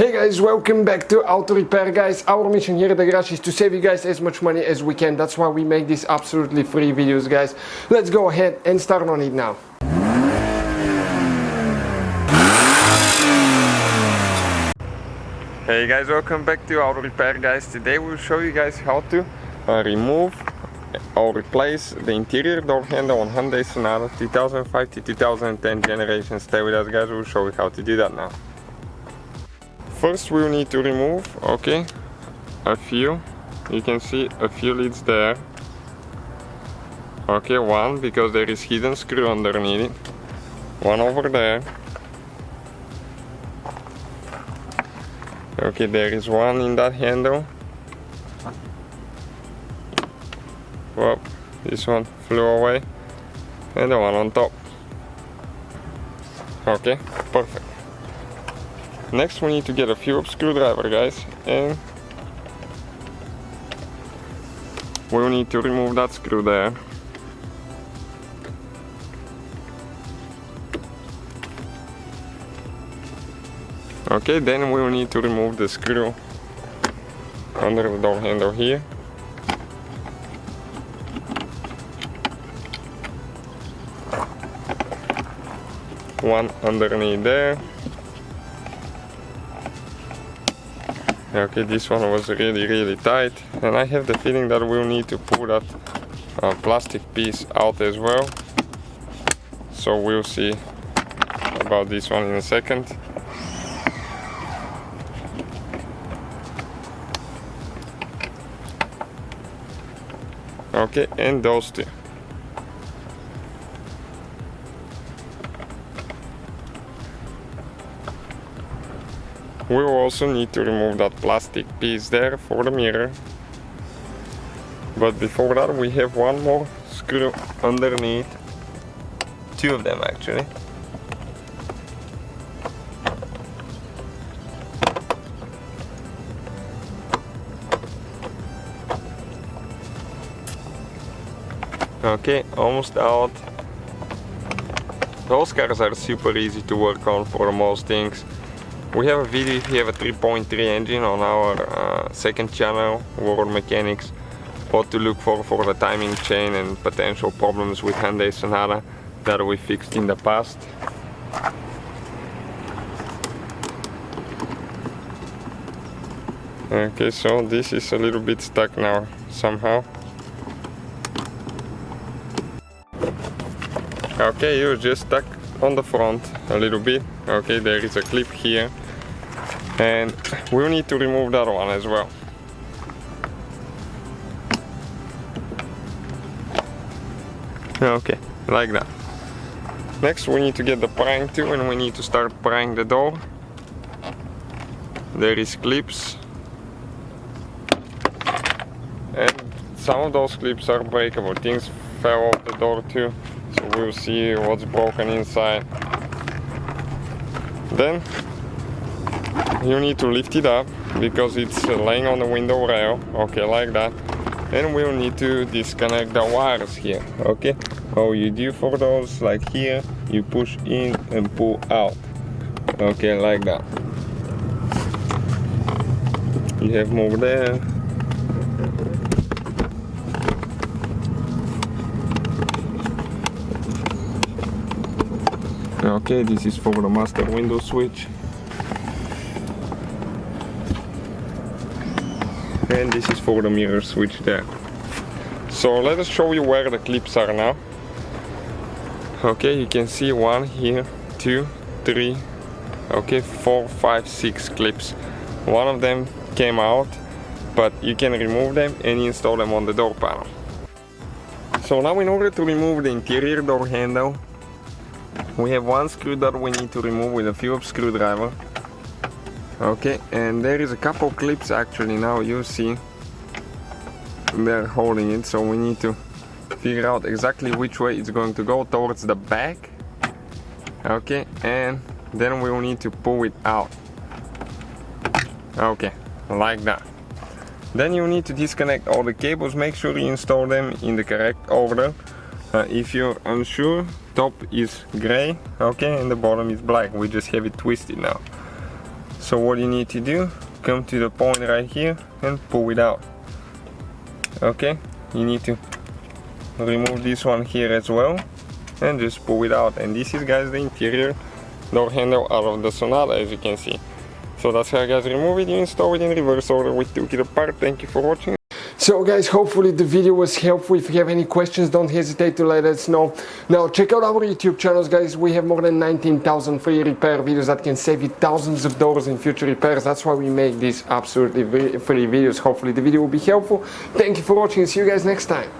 Hey guys, welcome back to Auto Repair guys. Our mission here at the garage is to save you guys as much money as we can. That's why we make these absolutely free videos guys. Let's go ahead and start on it now. Hey guys, welcome back to Auto Repair guys. Today we'll show you guys how to remove or replace the interior door handle on Hyundai Sonata 2005 to 2010 generation. Stay with us guys, we'll show you how to do that now. First we'll need to remove, a few. You can see a few leads there. One, because there is hidden screw underneath it. One over there. There is one in that handle. Whoop, this one flew away. And the one on top. Perfect. Next we need to get a Phillips screwdriver guys, and we'll need to remove that screw there. Then we'll need to remove the screw under the door handle here. One underneath there. This one was really tight, and I have the feeling that we'll need to pull that plastic piece out as well. So we'll see about this one in a second. And those two. We'll also need to remove that plastic piece there for the mirror. But before that we have one more screw underneath. Two of them actually. Almost out. Those cars are super easy to work on for most things. We have a video if you have a 3.3 engine on our second channel, World Mechanics, what to look for the timing chain and potential problems with Hyundai Sonata that we fixed in the past. So this is a little bit stuck now somehow. You're just stuck on the front a little bit. There is a clip here, and we'll need to remove that one as well. Like that. Next we need to get the prying tool and we need to start prying the door. There is clips, and some of those clips are breakable. Things fell off the door too, so we'll see what's broken inside. Then you need to lift it up because it's laying on the window rail, like that. And we'll need to disconnect the wires here, All you do for those, like here, you push in and pull out, like that. You have more there. This is for the master window switch. And this is for the mirror switch there. So let us show you where the clips are now. You can see one here, 2, 3, 4, 5, 6 clips. One of them came out, but you can remove them and install them on the door panel. So now in order to remove the interior door handle, we have one screw that we need to remove with a Phillips screwdriver. And there is a couple clips actually, now you see they're holding it, so we need to figure out exactly which way it's going to go, towards the back. And then we will need to pull it out. Like that. Then you need to disconnect all the cables. Make sure you install them in the correct order. If you're unsure, top is gray, and the bottom is black. We just have it twisted now. So what you need to do, come to the point right here and pull it out. Okay, you need to remove this one here as well and just pull it out. And this is, guys, the interior door handle out of the Sonata, as you can see. So that's how, guys, remove it. You install it in reverse order. We took it apart. Thank you for watching. So guys, hopefully the video was helpful. If you have any questions, don't hesitate to let us know. Now check out our YouTube channels, guys. We have more than 19,000 free repair videos that can save you thousands of dollars in future repairs. That's why we make these absolutely free videos. Hopefully the video will be helpful. Thank you for watching. See you guys next time.